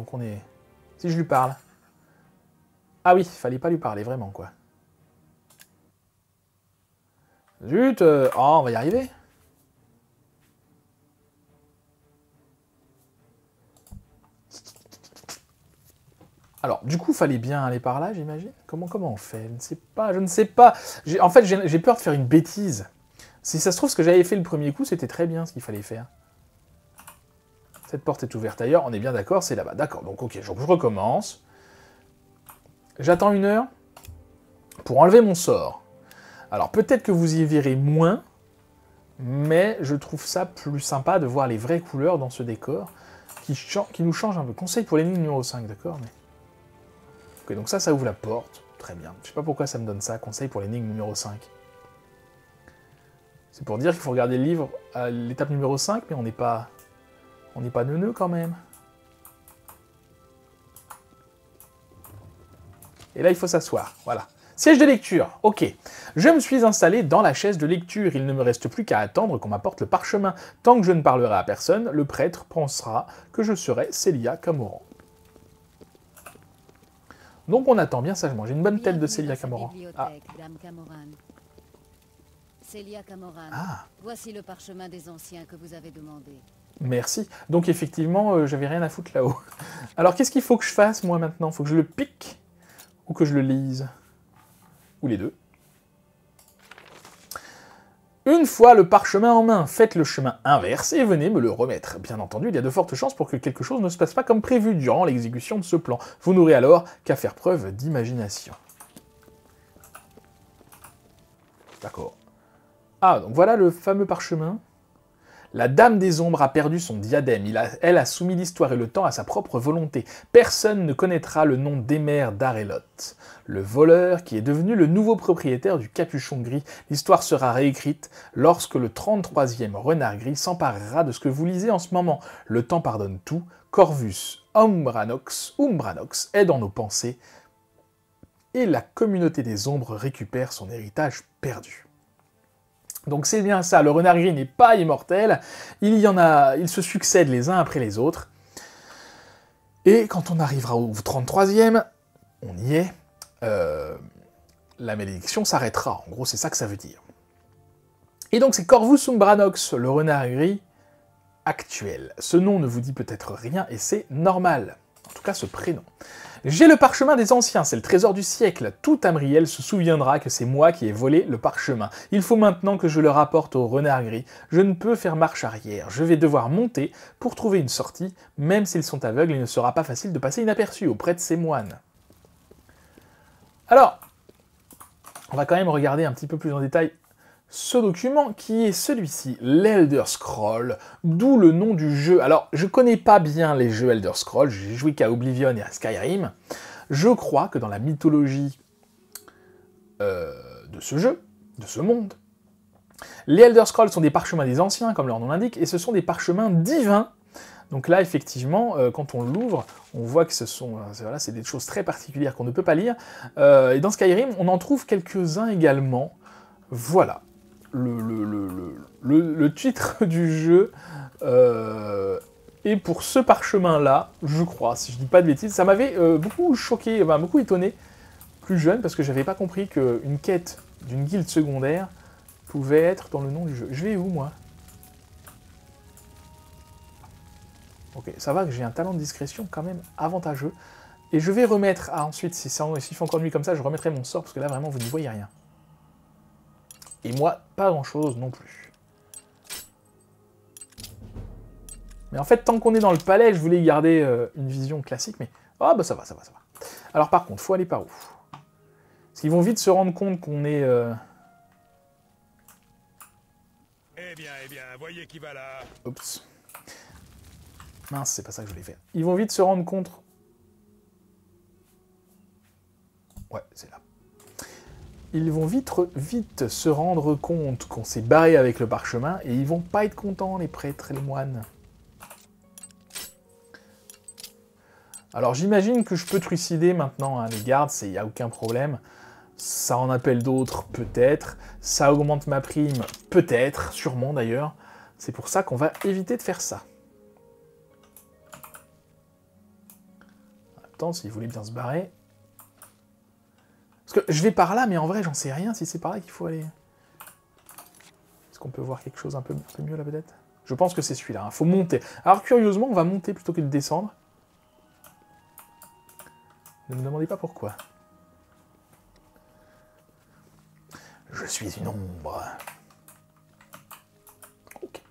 qu'on est... Si je lui parle. Ah oui, il fallait pas lui parler, vraiment, quoi. Zut, oh, on va y arriver. Alors, du coup, fallait bien aller par là, j'imagine. Comment on fait? Je ne sais pas, je ne sais pas. En fait, j'ai peur de faire une bêtise. Si ça se trouve, ce que j'avais fait le premier coup, c'était très bien ce qu'il fallait faire. Cette porte est ouverte ailleurs, on est bien d'accord, c'est là-bas. D'accord, donc ok, je recommence. J'attends 1 heure pour enlever mon sort. Alors, peut-être que vous y verrez moins, mais je trouve ça plus sympa de voir les vraies couleurs dans ce décor qui nous change un peu. Conseil pour l'énigme numéro 5, d'accord mais... Ok, donc ça ouvre la porte. Très bien. Je sais pas pourquoi ça me donne ça. Conseil pour l'énigme numéro 5. C'est pour dire qu'il faut regarder le livre à l'étape numéro 5, mais on n'est pas neuneux quand même. Et là, il faut s'asseoir. Voilà. Siège de lecture. Ok. Je me suis installé dans la chaise de lecture. Il ne me reste plus qu'à attendre qu'on m'apporte le parchemin. Tant que je ne parlerai à personne, le prêtre pensera que je serai Célia Camoran. Donc on attend bien sagement. J'ai une bonne tête de Célia Camoran. Ah. Célia Camoran, voici le parchemin des anciens que vous avez demandé. Merci. Donc effectivement, j'avais rien à foutre là-haut. Alors qu'est-ce qu'il faut que je fasse moi maintenant? Faut que je le pique ou que je le lise? Ou les deux. Une fois le parchemin en main, faites le chemin inverse et venez me le remettre. Bien entendu, il y a de fortes chances pour que quelque chose ne se passe pas comme prévu durant l'exécution de ce plan. Vous n'aurez alors qu'à faire preuve d'imagination. D'accord. Ah, donc voilà le fameux parchemin. La Dame des Ombres a perdu son diadème. Elle a soumis l'histoire et le temps à sa propre volonté. Personne ne connaîtra le nom d'Emer d'Arelot, le voleur qui est devenu le nouveau propriétaire du Capuchon Gris. L'histoire sera réécrite lorsque le 33e Renard Gris s'emparera de ce que vous lisez en ce moment. Le temps pardonne tout. Corvus Umbranox est dans nos pensées. Et la communauté des ombres récupère son héritage perdu. Donc c'est bien ça, le Renard Gris n'est pas immortel, ils se succèdent les uns après les autres, et quand on arrivera au 33e, on y est, la malédiction s'arrêtera, en gros c'est ça que ça veut dire. Et donc c'est Corvus Umbranox, le Renard Gris actuel. Ce nom ne vous dit peut-être rien, et c'est normal, en tout cas ce prénom. J'ai le parchemin des anciens, c'est le trésor du siècle. Tout Tamriel se souviendra que c'est moi qui ai volé le parchemin. Il faut maintenant que je le rapporte au Renard Gris. Je ne peux faire marche arrière. Je vais devoir monter pour trouver une sortie. Même s'ils sont aveugles, il ne sera pas facile de passer inaperçu auprès de ces moines. Alors, on va quand même regarder un petit peu plus en détail ce document qui est celui-ci, l'Elder Scroll, d'où le nom du jeu. Alors, je connais pas bien les jeux Elder Scroll, j'ai joué qu'à Oblivion et à Skyrim. Je crois que dans la mythologie de ce jeu, de ce monde, les Elder Scrolls sont des parchemins des anciens, comme leur nom l'indique, et ce sont des parchemins divins. Donc là, effectivement, quand on l'ouvre, on voit que voilà, c'est des choses très particulières qu'on ne peut pas lire. Et dans Skyrim, on en trouve quelques-uns également. Voilà. Le titre du jeu et pour ce parchemin-là, je crois, si je dis pas de bêtises, ça m'avait beaucoup choqué, enfin, beaucoup étonné, plus jeune, parce que j'avais pas compris qu'une quête d'une guilde secondaire pouvait être dans le nom du jeu. Je vais où, moi? Ok, ça va que j'ai un talent de discrétion quand même avantageux. Et je vais remettre, ensuite, s'il fait encore nuit comme ça, je remettrai mon sort, parce que là, vraiment, vous n'y voyez rien. Et moi, pas grand-chose non plus. Mais en fait, tant qu'on est dans le palais, je voulais garder une vision classique, mais... Ah bah ça va. Alors par contre, faut aller par où? Parce qu'ils vont vite se rendre compte qu'on est... Eh bien, voyez qui va là. Oups. Mince, c'est pas ça que je voulais faire. Ils vont vite se rendre compte... Ouais, c'est là. Ils vont vite se rendre compte qu'on s'est barré avec le parchemin, et ils vont pas être contents, les prêtres et les moines. Alors j'imagine que je peux trucider maintenant hein, les gardes, il n'y a aucun problème. Ça en appelle d'autres, peut-être. Ça augmente ma prime, peut-être, sûrement d'ailleurs. C'est pour ça qu'on va éviter de faire ça. temps s'il voulait bien se barrer. Parce que je vais par là, mais en vrai, j'en sais rien si c'est par là qu'il faut aller. Est-ce qu'on peut voir quelque chose un peu mieux là, peut-être? Je pense que c'est celui-là. Il faut monter. Alors, curieusement, on va monter plutôt que de descendre. Ne me demandez pas pourquoi. Je suis une ombre. Ok.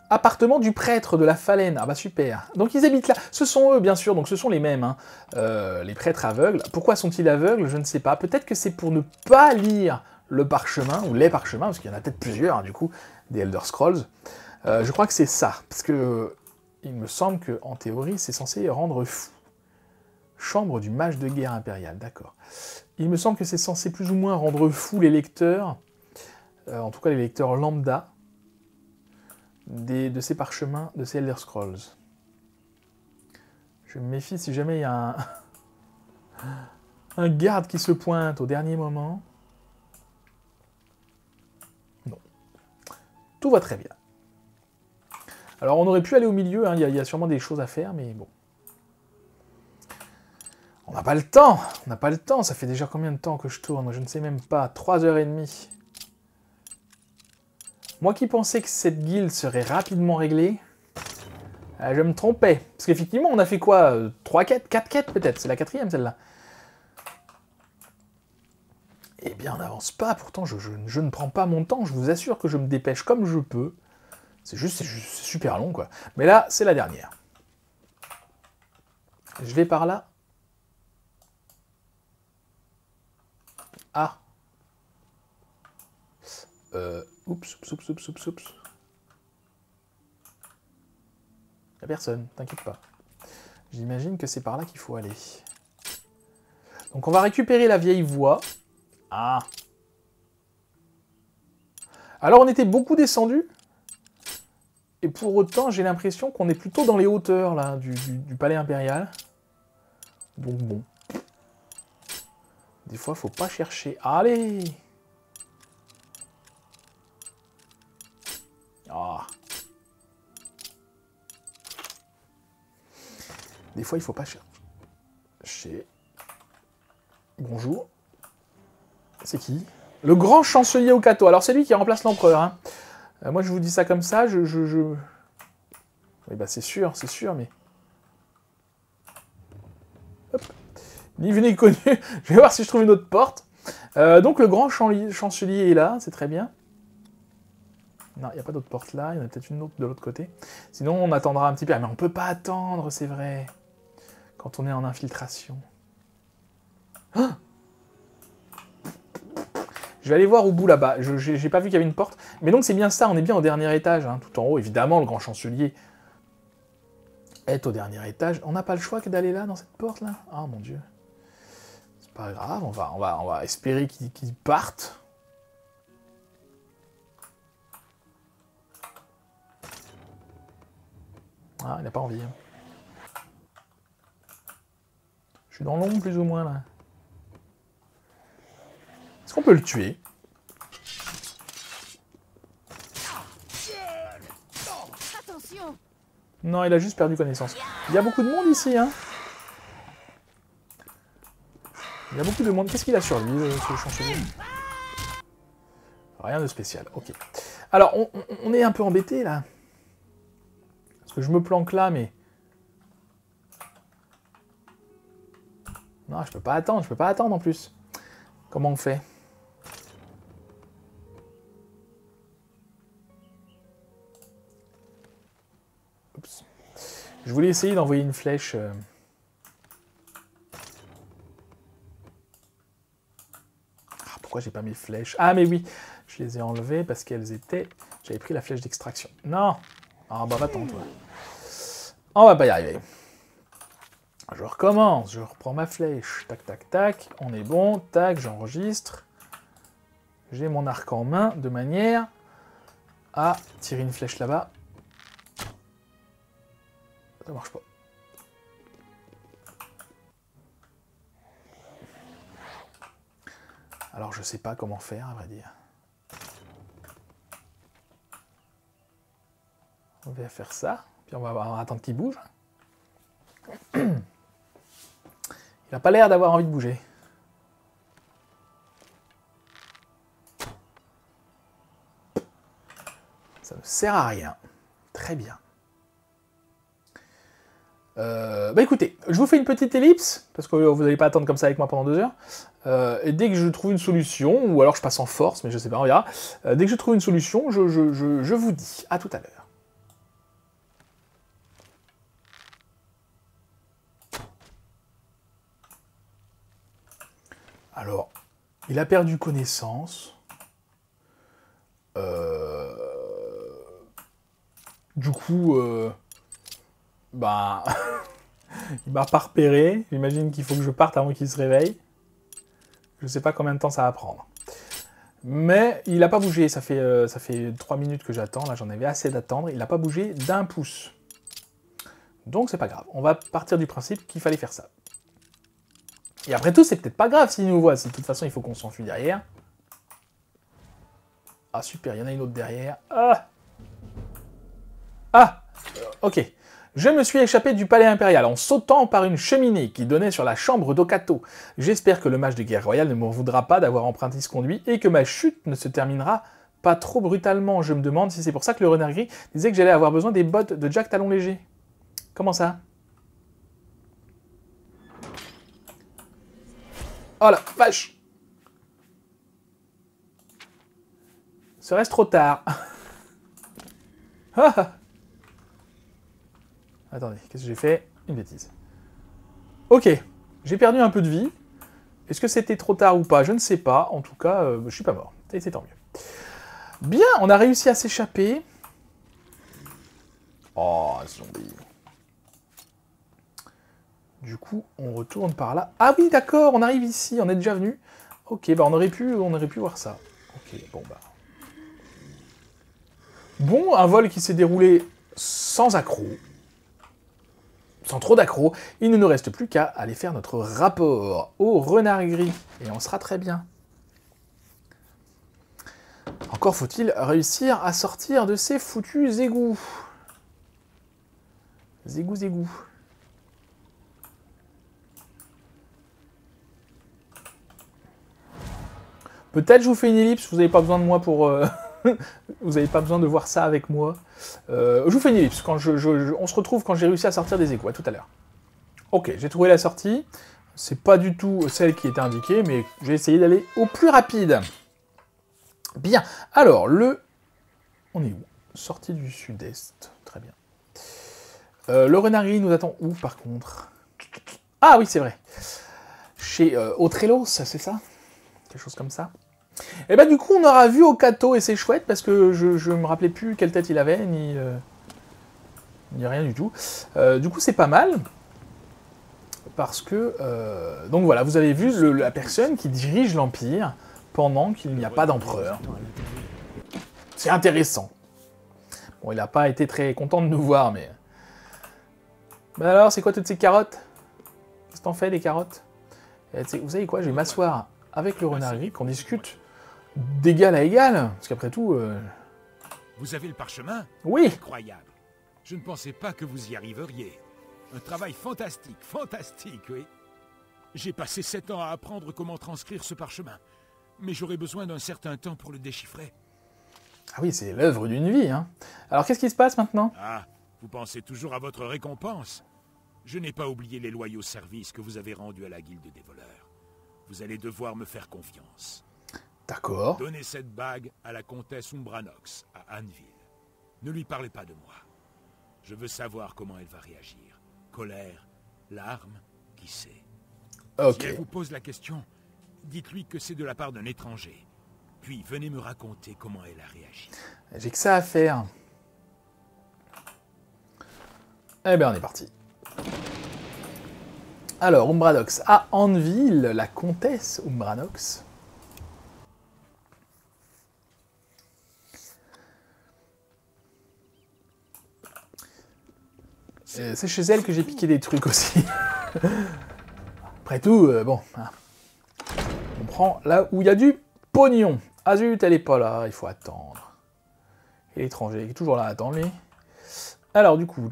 Appartement du prêtre de la Falaine. Ah bah super. Donc ils habitent là. Ce sont eux, bien sûr. Donc ce sont les mêmes. Hein. Les prêtres aveugles. Pourquoi sont-ils aveugles? Je ne sais pas. Peut-être que c'est pour ne pas lire le parchemin, ou les parchemins, parce qu'il y en a peut-être plusieurs, hein, du coup, des Elder Scrolls. Je crois que c'est ça. Parce que il me semble qu'en théorie, c'est censé rendre fou. Chambre du mage de guerre impérial, d'accord. Il me semble que c'est censé plus ou moins rendre fou les lecteurs, en tout cas les lecteurs lambda, de ces parchemins, de ces Elder Scrolls. Je me méfie si jamais il y a un garde qui se pointe au dernier moment. Non. Tout va très bien. Alors on aurait pu aller au milieu, hein, il y a sûrement des choses à faire, mais bon. On n'a pas le temps, on n'a pas le temps, ça fait déjà combien de temps que je tourne? Je ne sais même pas, 3h30. Moi qui pensais que cette guilde serait rapidement réglée, je me trompais. Parce qu'effectivement, on a fait quoi? 3 quêtes? 4 quêtes peut-être? C'est la 4e celle-là. Eh bien, on n'avance pas, pourtant je ne prends pas mon temps, je vous assure que je me dépêche comme je peux. C'est super long, quoi. Mais là, c'est la dernière. Je vais par là. Ah. Oups. Y'a personne, t'inquiète pas. J'imagine que c'est par là qu'il faut aller. Donc on va récupérer la vieille voie. Ah. Alors on était beaucoup descendu. Et pour autant, j'ai l'impression qu'on est plutôt dans les hauteurs là, du palais impérial. Donc bon. Des fois, faut pas chercher. Allez! Ah. Des fois, il faut pas chercher. Bonjour. C'est qui? Le grand chancelier Okato. Alors, c'est lui qui remplace l'empereur. Hein. Moi, je vous dis ça comme ça. Oui, bah, c'est sûr, mais... Hop. Ni vu ni connu. Je vais voir si je trouve une autre porte. Donc, le grand chancelier est là. C'est très bien. Non, il n'y a pas d'autre porte là. Il y en a peut-être une autre de l'autre côté. Sinon, on attendra un petit peu. Mais on peut pas attendre, c'est vrai. Quand on est en infiltration. Ah, je vais aller voir au bout là-bas. J'ai pas vu qu'il y avait une porte. Mais donc c'est bien ça, on est bien au dernier étage. Hein, tout en haut, évidemment, le grand chancelier est au dernier étage. On n'a pas le choix que d'aller là, dans cette porte-là. Ah, mon Dieu. C'est pas grave, on va espérer qu'il parte. Ah, il n'a pas envie. Hein. Je suis dans l'ombre, plus ou moins, là. Est-ce qu'on peut le tuer? Attention! Non, il a juste perdu connaissance. Il y a beaucoup de monde ici, hein. Il y a beaucoup de monde. Qu'est-ce qu'il a sur lui, ce chancelier? Rien de spécial, ok. Alors, on est un peu embêté, là. Parce que je me planque là, mais... Non, je peux pas attendre en plus. Comment on fait? Oups. Je voulais essayer d'envoyer une flèche... Ah, pourquoi j'ai pas mes flèches? Ah, mais oui, je les ai enlevées parce qu'elles étaient... J'avais pris la flèche d'extraction. Non! Ah, bah va-t'en, toi. On va pas y arriver. Je recommence, je reprends ma flèche. Tac, tac, tac. On est bon. Tac, j'enregistre. J'ai mon arc en main de manière à tirer une flèche là-bas. Ça marche pas. Alors je sais pas comment faire, à vrai dire. On va faire ça, puis on va attendre qu'il bouge. Il n'a pas l'air d'avoir envie de bouger. Ça ne sert à rien. Très bien. Bah écoutez, je vous fais une petite ellipse, parce que vous n'allez pas attendre comme ça avec moi pendant 2 heures. Et dès que je trouve une solution, ou alors je passe en force, mais je sais pas, on verra. Dès que je trouve une solution, je vous dis. À tout à l'heure. Alors, il a perdu connaissance. Du coup, bah, il m'a pas repéré. J'imagine qu'il faut que je parte avant qu'il se réveille. Je sais pas combien de temps ça va prendre. Mais il n'a pas bougé. Ça fait 3 minutes que j'attends. Là, j'en avais assez d'attendre. Il n'a pas bougé d'un pouce. Donc, c'est pas grave. On va partir du principe qu'il fallait faire ça. Et après tout, c'est peut-être pas grave s'il nous voit. Si de toute façon, il faut qu'on s'enfuit derrière. Ah, super. Il y en a une autre derrière. Ok. Je me suis échappé du palais impérial en sautant par une cheminée qui donnait sur la chambre d'Okato. J'espère que le mage de guerre royale ne m'en voudra pas d'avoir emprunté ce conduit et que ma chute ne se terminera pas trop brutalement. Je me demande si c'est pour ça que le renard gris disait que j'allais avoir besoin des bottes de Jack Talon Léger. Comment ça? Oh la vache! Serait-ce trop tard? Attendez, qu'est-ce que j'ai fait? Une bêtise. Ok, j'ai perdu un peu de vie. Est-ce que c'était trop tard ou pas? Je ne sais pas. En tout cas, je suis pas mort. Et c'est tant mieux. Bien, on a réussi à s'échapper. Oh, zombie. Du coup, on retourne par là. Ah oui, d'accord, on arrive ici, on est déjà venu. Ok, bah on aurait pu voir ça. Ok, bon bah. Bon, un vol qui s'est déroulé sans accroc. Sans trop d'accroc. Il ne nous reste plus qu'à aller faire notre rapport au renard gris. Et on sera très bien. Encore faut-il réussir à sortir de ces foutus égouts. Égouts. Peut-être je vous fais une ellipse, vous n'avez pas besoin de moi pour... vous n'avez pas besoin de voir ça avec moi. Je vous fais une ellipse, quand on se retrouve quand j'ai réussi à sortir des égouts, à tout à l'heure. Ok, j'ai trouvé la sortie. C'est pas du tout celle qui était indiquée, mais j'ai essayé d'aller au plus rapide. Bien, alors, on est où? Sortie du sud-est, très bien. Le renari nous attend où, par contre? Ah oui, c'est vrai. Chez Autrelos, c'est ça? Quelque chose comme ça. Et bah du coup, on aura vu Okato et c'est chouette, parce que je me rappelais plus quelle tête il avait, ni rien du tout. Du coup, c'est pas mal. Parce que... donc voilà, vous avez vu la personne qui dirige l'Empire pendant qu'il n'y a pas d'empereur. C'est intéressant. Bon, il n'a pas été très content de nous voir, mais... Bah alors, c'est quoi toutes ces carottes? Qu'est-ce que t'en fais, des carottes? Vous savez quoi, je vais m'asseoir avec le renard gris, qu'on discute d'égal à égal. Parce qu'après tout... Vous avez le parchemin? Oui. Incroyable. Je ne pensais pas que vous y arriveriez. Un travail fantastique, oui. J'ai passé 7 ans à apprendre comment transcrire ce parchemin. Mais j'aurais besoin d'un certain temps pour le déchiffrer. Ah oui, c'est l'œuvre d'une vie, hein. Alors, qu'est-ce qui se passe maintenant? Ah, vous pensez toujours à votre récompense? Je n'ai pas oublié les loyaux services que vous avez rendus à la guilde des voleurs. Vous allez devoir me faire confiance. D'accord. Donnez cette bague à la comtesse Umbranox, à Anneville. Ne lui parlez pas de moi. Je veux savoir comment elle va réagir. Colère, larmes, qui sait. Ok. Si elle vous pose la question, dites-lui que c'est de la part d'un étranger. Puis venez me raconter comment elle a réagi. J'ai que ça à faire. Eh bien, on est parti. Alors, Umbranox à Anneville, la comtesse Umbranox. C'est chez elle que j'ai piqué des trucs aussi. Après tout, bon. Hein. On prend là où il y a du pognon. Ah zut, elle est pas là, il faut attendre. Et l'étranger, il est toujours là à attendre, lui. Alors, du coup...